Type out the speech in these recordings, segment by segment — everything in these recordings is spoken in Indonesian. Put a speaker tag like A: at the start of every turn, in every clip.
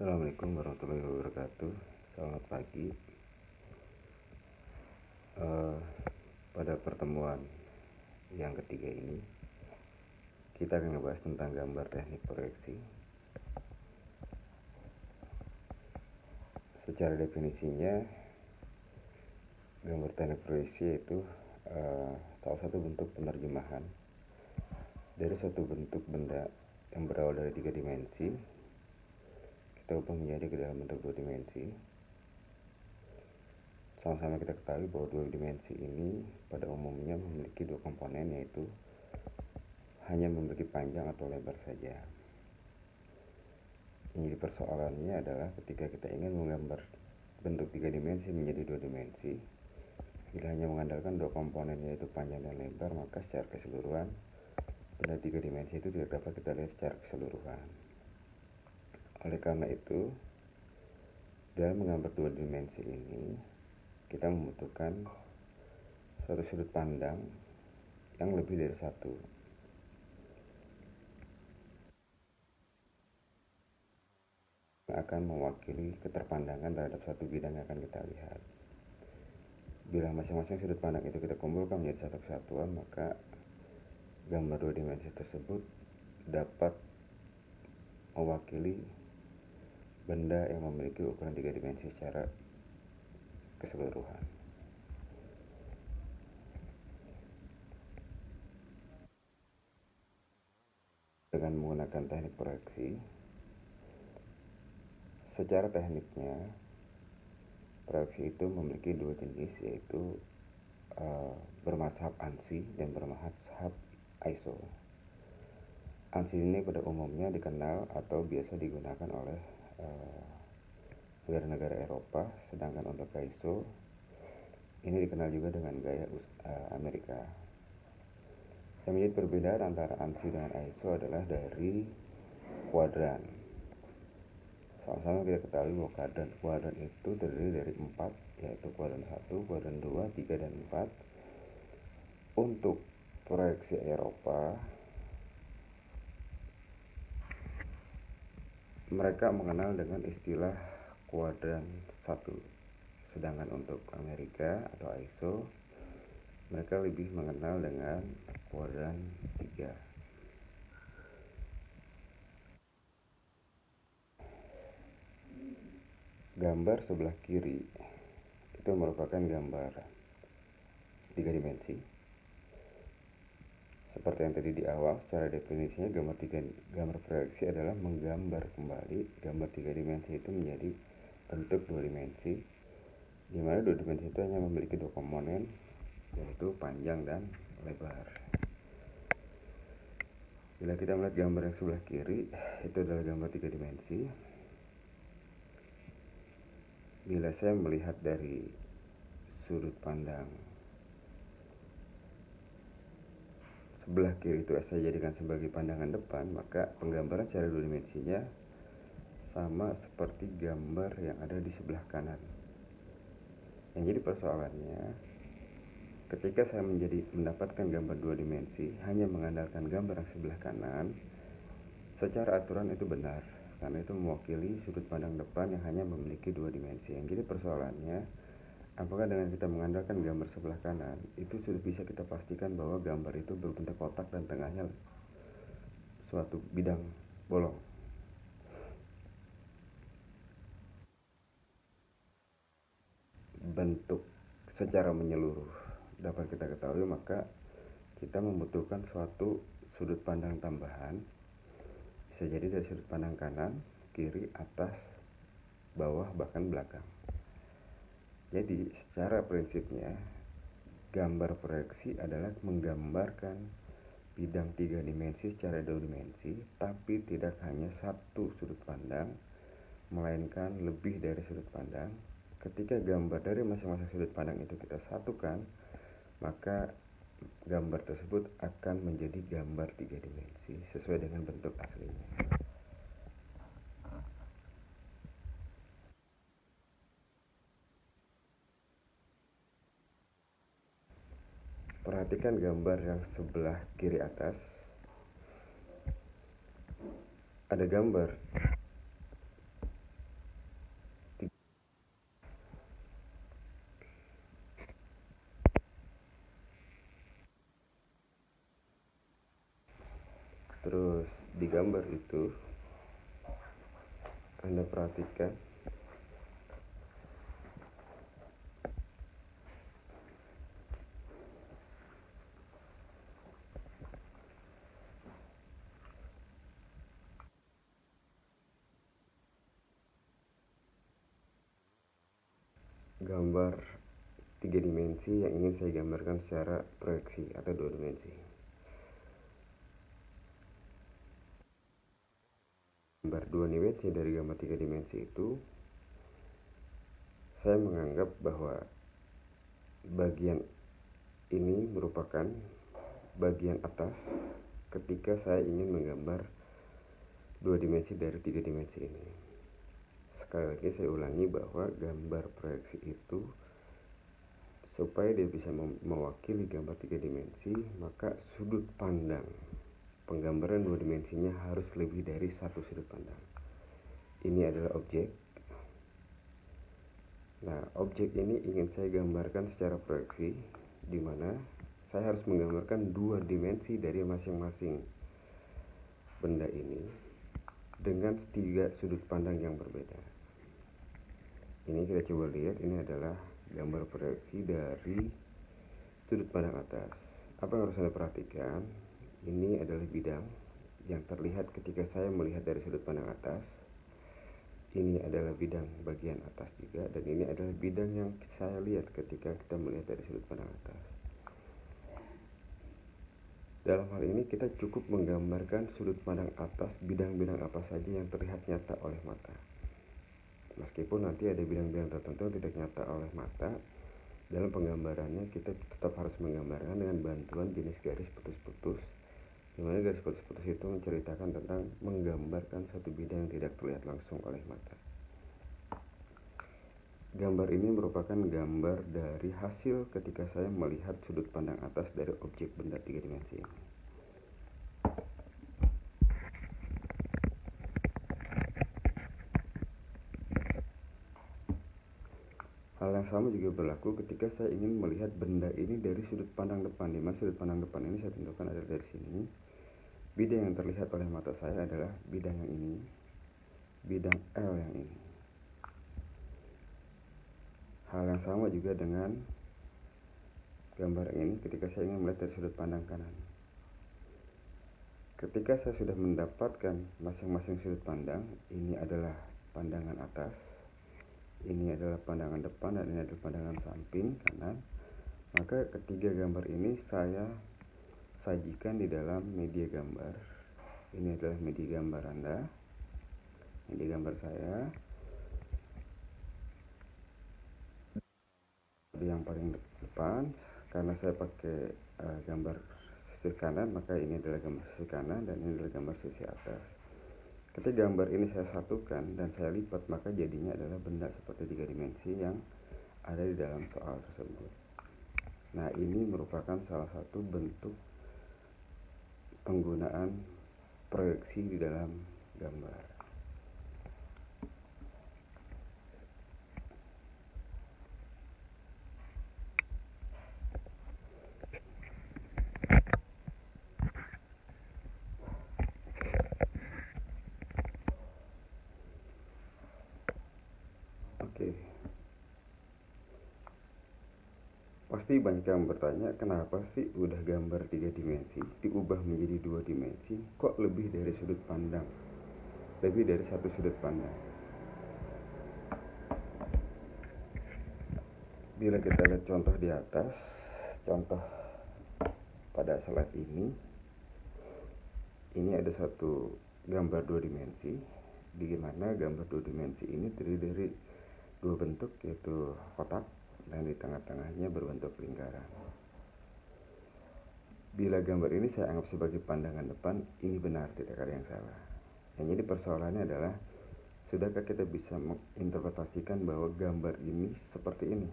A: Assalamualaikum warahmatullahi wabarakatuh. Selamat pagi. Pada pertemuan yang ketiga ini, kita akan membahas tentang gambar teknik proyeksi. Secara definisinya, gambar teknik proyeksi itu salah satu bentuk penerjemahan dari suatu bentuk benda yang berawal dari 3 dimensi kita ubah menjadi ke dalam bentuk 2 dimensi. Sama-sama kita ketahui bahwa 2 dimensi ini pada umumnya memiliki 2 komponen, yaitu hanya memiliki panjang atau lebar saja. Jadi persoalannya adalah ketika kita ingin menggambar bentuk 3 dimensi menjadi 2 dimensi, bila hanya mengandalkan 2 komponen yaitu panjang dan lebar, maka secara keseluruhan benda 3 dimensi itu tidak dapat kita lihat secara keseluruhan. Oleh karena itu, dalam menggambar 2 dimensi ini, kita membutuhkan suatu sudut pandang yang lebih dari satu. Yang akan mewakili keterpandangan terhadap satu bidang yang akan kita lihat. Bila masing-masing sudut pandang itu kita kumpulkan menjadi satu kesatuan, maka gambar 2 dimensi tersebut dapat mewakili benda yang memiliki ukuran 3 dimensi secara keseluruhan. Dengan menggunakan teknik proyeksi, secara tekniknya proyeksi itu memiliki 2 jenis, yaitu bermazhab ANSI dan bermazhab ISO. ANSI ini pada umumnya dikenal atau biasa digunakan oleh negara-negara Eropa, sedangkan untuk ISO ini dikenal juga dengan gaya Amerika. Yang menjadi perbedaan antara ANSI dengan ISO adalah dari kuadran. Sama-sama kita ketahui bahwa kuadran itu terdiri dari 4, yaitu kuadran 1, kuadran 2, 3, dan 4. Untuk proyeksi Eropa, mereka mengenal dengan istilah kuadran 1. Sedangkan untuk Amerika atau ISO, mereka lebih mengenal dengan kuadran 3. Gambar sebelah kiri itu merupakan gambar 3 dimensi. Seperti yang tadi di awal, secara definisinya gambar proyeksi adalah menggambar kembali gambar 3 dimensi itu menjadi bentuk 2 dimensi, di mana 2 dimensi itu hanya memiliki 2 komponen, yaitu panjang dan lebar. Bila kita melihat gambar yang sebelah kiri, itu adalah gambar 3 dimensi. Bila saya melihat dari sudut pandang sebelah kiri itu saya jadikan sebagai pandangan depan, maka penggambaran secara 2 dimensinya sama seperti gambar yang ada di sebelah kanan. Yang jadi persoalannya, ketika saya mendapatkan gambar 2 dimensi hanya mengandalkan gambar yang sebelah kanan, secara aturan itu benar, karena itu mewakili sudut pandang depan yang hanya memiliki 2 dimensi. Yang jadi persoalannya, apakah dengan kita mengandalkan gambar sebelah kanan, itu sudah bisa kita pastikan bahwa gambar itu berbentuk kotak dan tengahnya suatu bidang bolong. Bentuk secara menyeluruh dapat kita ketahui, maka kita membutuhkan suatu sudut pandang tambahan, bisa jadi dari sudut pandang kanan, kiri, atas, bawah, bahkan belakang. Jadi secara prinsipnya gambar proyeksi adalah menggambarkan bidang 3 dimensi secara 2 dimensi, tapi tidak hanya satu sudut pandang, melainkan lebih dari sudut pandang. Ketika gambar dari masing-masing sudut pandang itu kita satukan, maka gambar tersebut akan menjadi gambar 3 dimensi sesuai dengan bentuk aslinya. Perhatikan gambar yang sebelah kiri atas. Ada gambar itu, Anda perhatikan gambar tiga dimensi yang ingin saya gambarkan secara proyeksi atau dua dimensi. Gambar dua dimensi dari gambar tiga dimensi itu, saya menganggap bahwa bagian ini merupakan bagian atas ketika saya ingin menggambar dua dimensi dari tiga dimensi ini. Sekali lagi saya ulangi bahwa gambar proyeksi itu, supaya dia bisa mewakili gambar tiga dimensi, maka sudut pandang penggambaran dua dimensinya harus lebih dari satu sudut pandang. Ini adalah objek. Nah, objek ini ingin saya gambarkan secara proyeksi, di mana saya harus menggambarkan dua dimensi dari masing-masing benda ini dengan tiga sudut pandang yang berbeda. Ini kita coba lihat, ini adalah gambar proyeksi dari sudut pandang atas. Apa yang harus Anda perhatikan? Ini adalah bidang yang terlihat ketika saya melihat dari sudut pandang atas. Ini adalah bidang bagian atas juga, dan ini adalah bidang yang saya lihat ketika kita melihat dari sudut pandang atas. Dalam hal ini kita cukup menggambarkan sudut pandang atas bidang-bidang apa saja yang terlihat nyata oleh mata. Meskipun nanti ada bidang-bidang tertentu yang tidak nyata oleh mata, dalam penggambarannya kita tetap harus menggambarkan dengan bantuan jenis garis putus-putus, di mana garis putus-putus itu menceritakan tentang menggambarkan satu bidang yang tidak terlihat langsung oleh mata. Gambar ini merupakan gambar dari hasil ketika saya melihat sudut pandang atas dari objek benda tiga dimensi ini. Hal yang sama juga berlaku ketika saya ingin melihat benda ini dari sudut pandang depan, di mana sudut pandang depan ini saya tentukan adalah dari sini. Bidang yang terlihat oleh mata saya adalah bidang yang ini, bidang L yang ini. Hal yang sama juga dengan gambar ini ketika saya ingin melihat dari sudut pandang kanan. Ketika saya sudah mendapatkan masing-masing sudut pandang, ini adalah pandangan atas, ini adalah pandangan depan, dan ini adalah pandangan samping kanan, maka ketiga gambar ini saya sajikan di dalam media gambar. Ini adalah media gambar Anda, media gambar saya. Yang paling depan, karena saya pakai gambar sisi kanan, maka ini adalah gambar sisi kanan dan ini adalah gambar sisi atas. Ketika gambar ini saya satukan dan saya lipat, maka jadinya adalah benda seperti tiga dimensi yang ada di dalam soal tersebut. Nah, ini merupakan salah satu bentuk penggunaan proyeksi di dalam gambar. Oke. Pasti banyak yang bertanya, kenapa sih udah gambar tiga dimensi diubah menjadi dua dimensi, kok lebih dari sudut pandang, lebih dari satu sudut pandang? Bila kita lihat contoh di atas, contoh pada slide ini ada satu gambar dua dimensi, di mana gambar dua dimensi ini terdiri dari dua bentuk, yaitu kotak dan di tengah-tengahnya berbentuk lingkaran. Bila gambar ini saya anggap sebagai pandangan depan, ini benar, tidak ada yang salah. Yang jadi persoalannya adalah, sudahkah kita bisa menginterpretasikan bahwa gambar ini seperti ini?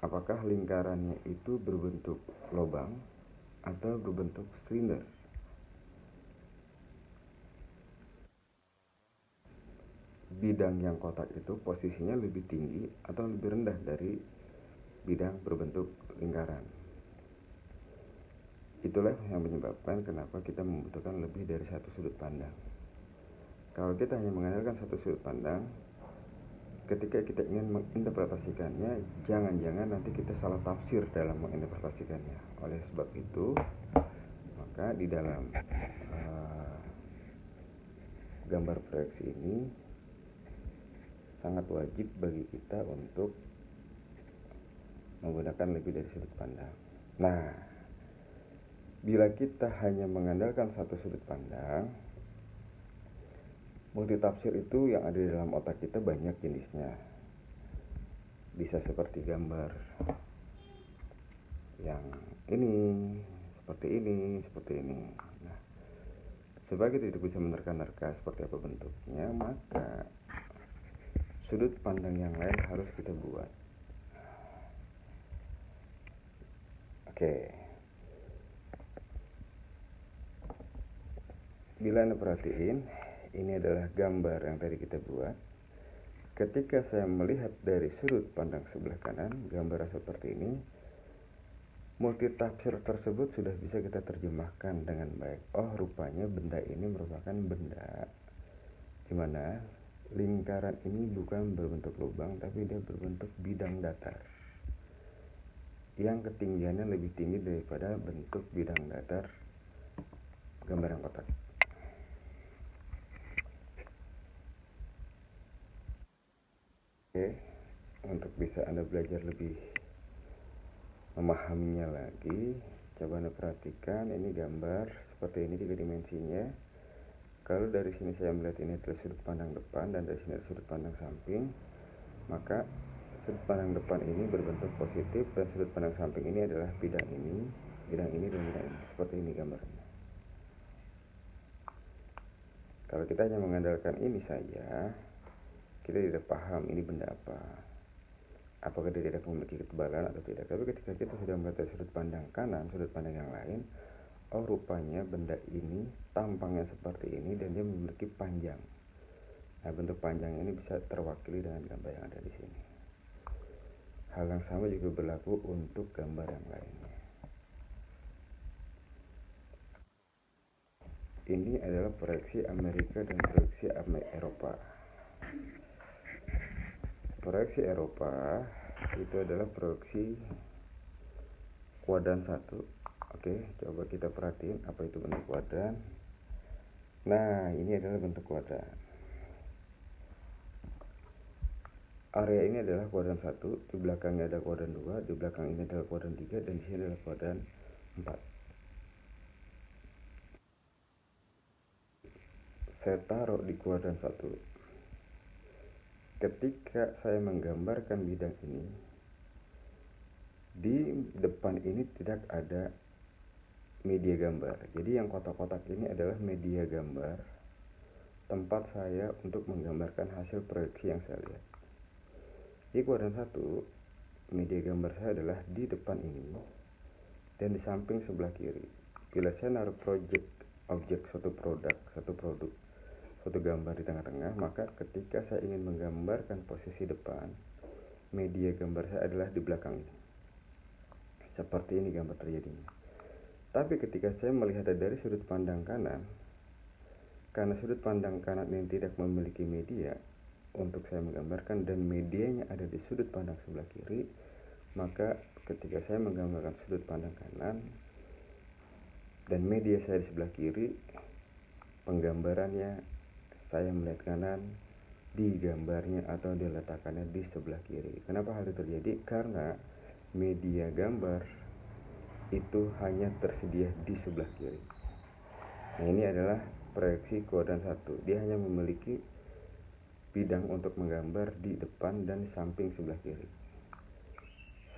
A: Apakah lingkarannya itu berbentuk lubang atau berbentuk silinder? Bidang yang kotak itu posisinya lebih tinggi atau lebih rendah dari bidang berbentuk lingkaran? Itulah yang menyebabkan kenapa kita membutuhkan lebih dari satu sudut pandang. Kalau kita hanya mengandalkan satu sudut pandang, ketika kita ingin menginterpretasikannya, jangan-jangan nanti kita salah tafsir dalam menginterpretasikannya. Oleh sebab itu, maka di dalam gambar proyeksi ini sangat wajib bagi kita untuk menggunakan lebih dari sudut pandang. Nah, bila kita hanya mengandalkan satu sudut pandang, multitafsir itu yang ada di dalam otak kita banyak jenisnya. Bisa seperti gambar yang ini, seperti ini, seperti ini. Nah, sebagai tidak bisa menerka-nerka seperti apa bentuknya, maka sudut pandang yang lain harus kita buat. Oke. Bila Anda perhatiin, ini adalah gambar yang tadi kita buat. Ketika saya melihat dari sudut pandang sebelah kanan, gambar seperti ini, multitafsir tersebut sudah bisa kita terjemahkan dengan baik. Oh, rupanya benda ini merupakan benda di mana lingkaran ini bukan berbentuk lubang, tapi dia berbentuk bidang datar yang ketinggiannya lebih tinggi daripada bentuk bidang datar gambar yang kotak. Oke, untuk bisa Anda belajar lebih memahaminya lagi, coba Anda perhatikan ini gambar seperti ini 3 dimensinya. Kalau dari sini saya melihat ini adalah sudut pandang depan dan dari sini adalah sudut pandang samping, maka sudut pandang depan ini berbentuk positif dan sudut pandang samping ini adalah bidang ini, dan bidang ini. Seperti ini gambarnya. Kalau kita hanya mengandalkan ini saja, kita tidak paham ini benda apa, apakah dia tidak memiliki ketebalan atau tidak. Tapi ketika kita sudah melihat dari sudut pandang kanan, sudut pandang yang lain, oh rupanya benda ini tampangnya seperti ini dan dia memiliki panjang. Nah, bentuk panjang ini bisa terwakili dengan gambar yang ada di sini. Hal yang sama juga berlaku untuk gambar yang lainnya. Ini adalah proyeksi Amerika dan proyeksi Eropa. Proyeksi Eropa itu adalah proyeksi kuadran 1. Oke, coba kita perhatiin apa itu bentuk kuadran. Nah, ini adalah bentuk kuadran. Area ini adalah kuadran 1, di belakangnya ada kuadran 2, di belakang ini adalah kuadran 3, dan di sini adalah kuadran 4. Saya taruh di kuadran 1. Ketika saya menggambarkan bidang ini, di depan ini tidak ada media gambar. Jadi yang kotak-kotak ini adalah media gambar, tempat saya untuk menggambarkan hasil proyeksi yang saya lihat. Di kuadran 1, media gambar saya adalah di depan ini dan di samping sebelah kiri. Bila saya naruh objek suatu produk, suatu gambar di tengah-tengah, maka ketika saya ingin menggambarkan posisi depan, media gambar saya adalah di belakang ini. Seperti ini gambar terjadinya. Tapi ketika saya melihat dari sudut pandang kanan, karena sudut pandang kanan ini tidak memiliki media untuk saya menggambarkan dan medianya ada di sudut pandang sebelah kiri, maka ketika saya menggambarkan sudut pandang kanan dan media saya di sebelah kiri, penggambarannya saya melihat kanan, di gambarnya atau diletakkannya di sebelah kiri. Kenapa hal itu terjadi? Karena media gambar itu hanya tersedia di sebelah kiri. Nah, ini adalah proyeksi kuadran 1. Dia hanya memiliki bidang untuk menggambar di depan dan samping sebelah kiri.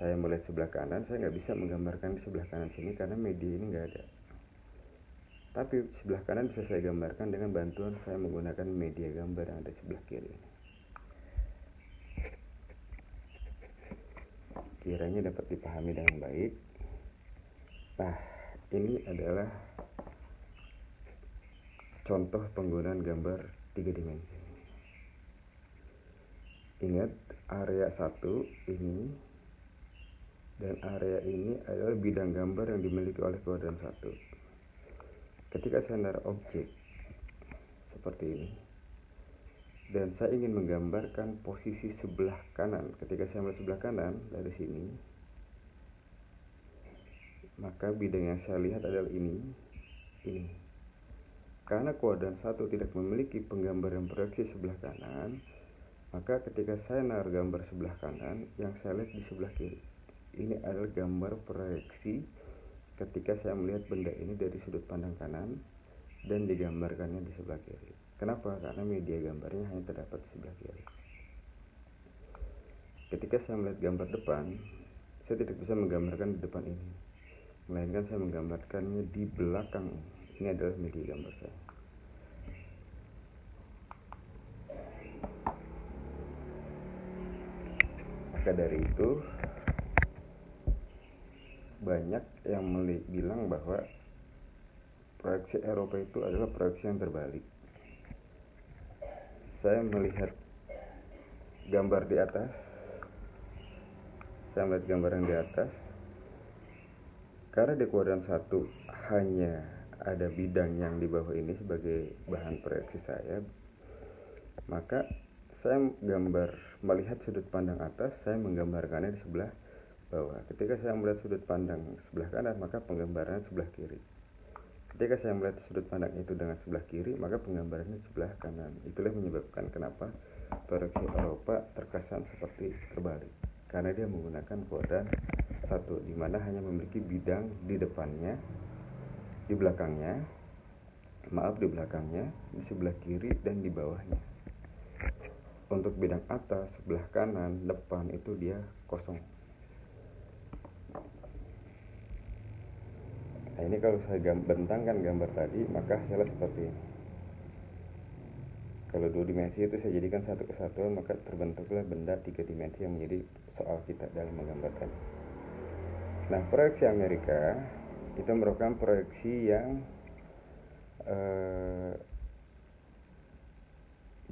A: Saya melihat sebelah kanan, saya nggak bisa menggambarkan di sebelah kanan sini karena media ini nggak ada. Tapi sebelah kanan bisa saya gambarkan dengan bantuan saya menggunakan media gambar yang ada di sebelah kiri. Kiranya dapat dipahami dengan baik. Nah, ini adalah contoh penggunaan gambar 3 dimensi. Ingat, area 1 ini dan area ini adalah bidang gambar yang dimiliki oleh kuadran 1. Ketika saya naruh objek seperti ini dan saya ingin menggambarkan posisi sebelah kanan, ketika saya melihat sebelah kanan dari sini, maka bidang yang saya lihat adalah ini. Karena kuadran 1 tidak memiliki penggambaran proyeksi sebelah kanan, maka ketika saya naruh gambar sebelah kanan, yang saya lihat di sebelah kiri. Ini adalah gambar proyeksi ketika saya melihat benda ini dari sudut pandang kanan dan digambarkannya di sebelah kiri. Kenapa? Karena media gambarnya hanya terdapat di sebelah kiri. Ketika saya melihat gambar depan, saya tidak bisa menggambarkan di depan ini, melainkan saya menggambarkannya di belakang. Ini adalah media gambar saya. Maka dari itu, banyak yang bilang bahwa proyeksi Eropa itu adalah proyeksi yang terbalik. Saya melihat gambar di atas, karena di kuadran 1 hanya ada bidang yang di bawah ini sebagai bahan proyeksi saya, maka saya melihat sudut pandang atas, saya menggambarkannya di sebelah bawah. Ketika saya melihat sudut pandang sebelah kanan, maka penggambarannya sebelah kiri. Ketika saya melihat sudut pandang itu dengan sebelah kiri, maka penggambarannya sebelah kanan. Itulah yang menyebabkan kenapa proyeksi Eropa terkesan seperti terbalik, karena dia menggunakan kuadran 1, di mana hanya memiliki bidang di depannya, di belakangnya, di sebelah kiri dan di bawahnya. Untuk bidang atas, sebelah kanan, depan itu dia kosong. Nah, ini kalau saya bentangkan gambar tadi, maka hasilnya seperti ini. Kalau 2 dimensi itu saya jadikan satu kesatuan, maka terbentuklah benda 3 dimensi yang menjadi soal kita dalam menggambarkan. Nah, proyeksi Amerika itu merupakan proyeksi yang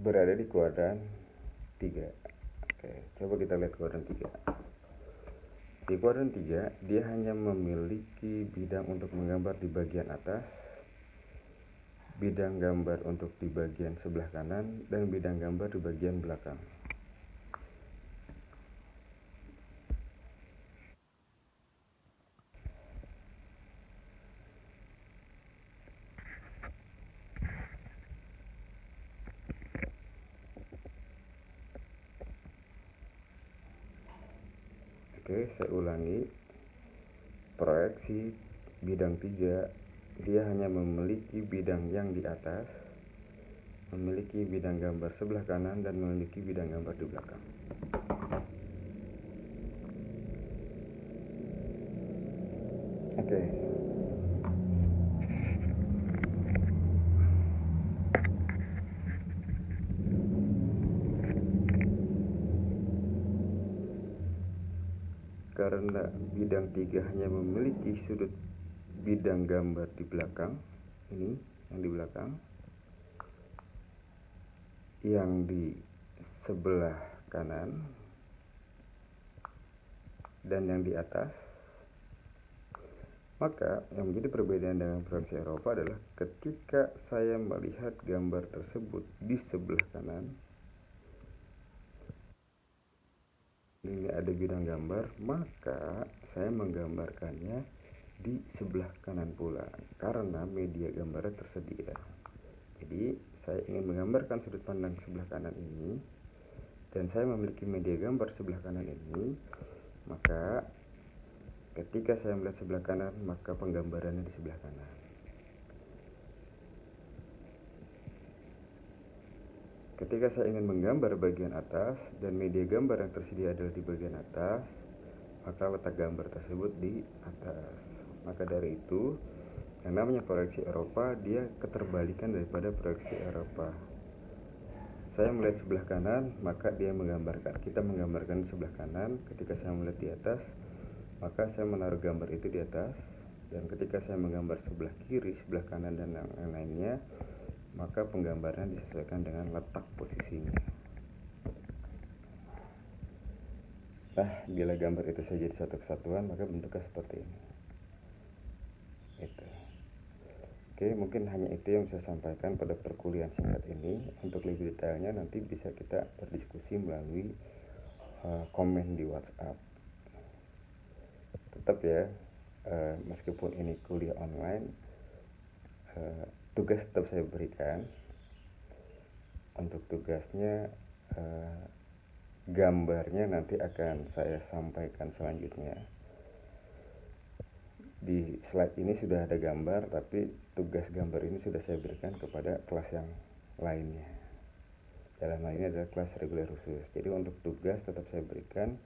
A: berada di kuadran 3. Oke, coba kita lihat kuadran 3. Di kuadran 3, dia hanya memiliki bidang untuk menggambar di bagian atas, bidang gambar untuk di bagian sebelah kanan, dan bidang gambar di bagian belakang. Oke, saya ulangi. Proyeksi bidang 3, dia hanya memiliki bidang yang di atas, memiliki bidang gambar sebelah kanan, dan memiliki bidang gambar di belakang. Oke. Karena bidang 3 hanya memiliki sudut bidang gambar di belakang, ini yang di belakang, yang di sebelah kanan, dan yang di atas, maka yang menjadi perbedaan dengan proyeksi Eropa adalah ketika saya melihat gambar tersebut di sebelah kanan, ini ada bidang gambar, maka saya menggambarkannya di sebelah kanan pula karena media gambarnya tersedia. Jadi saya ingin menggambarkan sudut pandang sebelah kanan ini dan saya memiliki media gambar sebelah kanan ini, maka ketika saya melihat sebelah kanan, maka penggambarannya di sebelah kanan. Ketika saya ingin menggambar bagian atas dan media gambar yang tersedia adalah di bagian atas, maka letak gambar tersebut di atas. Maka dari itu, yang namanya proyeksi Eropa, dia keterbalikan daripada proyeksi Eropa. Saya melihat sebelah kanan, maka kita menggambarkan di sebelah kanan. Ketika saya melihat di atas, maka saya menaruh gambar itu di atas. Dan ketika saya menggambar sebelah kiri, sebelah kanan, dan yang lainnya, maka penggambaran disesuaikan dengan letak posisinya. Nah, bila gambar itu saya jadi satu kesatuan, maka bentuknya seperti ini. Itu. Oke, mungkin hanya itu yang bisa saya sampaikan pada perkuliahan singkat ini. Untuk lebih detailnya nanti bisa kita berdiskusi melalui komen di WhatsApp. Tetap ya, meskipun ini kuliah online, tugas tetap saya berikan. Untuk tugasnya, gambarnya nanti akan saya sampaikan selanjutnya. Di slide ini sudah ada gambar, tapi tugas gambar ini sudah saya berikan kepada kelas yang lainnya. Dalam hal ini adalah kelas reguler khusus. Jadi untuk tugas tetap saya berikan,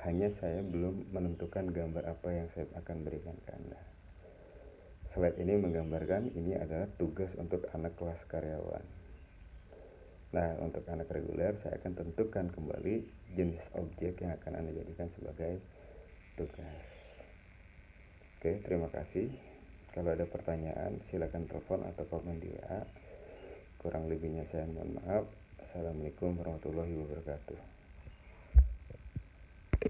A: hanya saya belum menentukan gambar apa yang saya akan berikan ke Anda. Slide ini menggambarkan ini adalah tugas untuk anak kelas karyawan. Nah, untuk anak reguler saya akan tentukan kembali jenis objek yang akan Anda jadikan sebagai tugas. Oke, terima kasih. Kalau ada pertanyaan silakan telepon atau komen di WA. Kurang lebihnya saya mohon maaf. Assalamualaikum warahmatullahi wabarakatuh.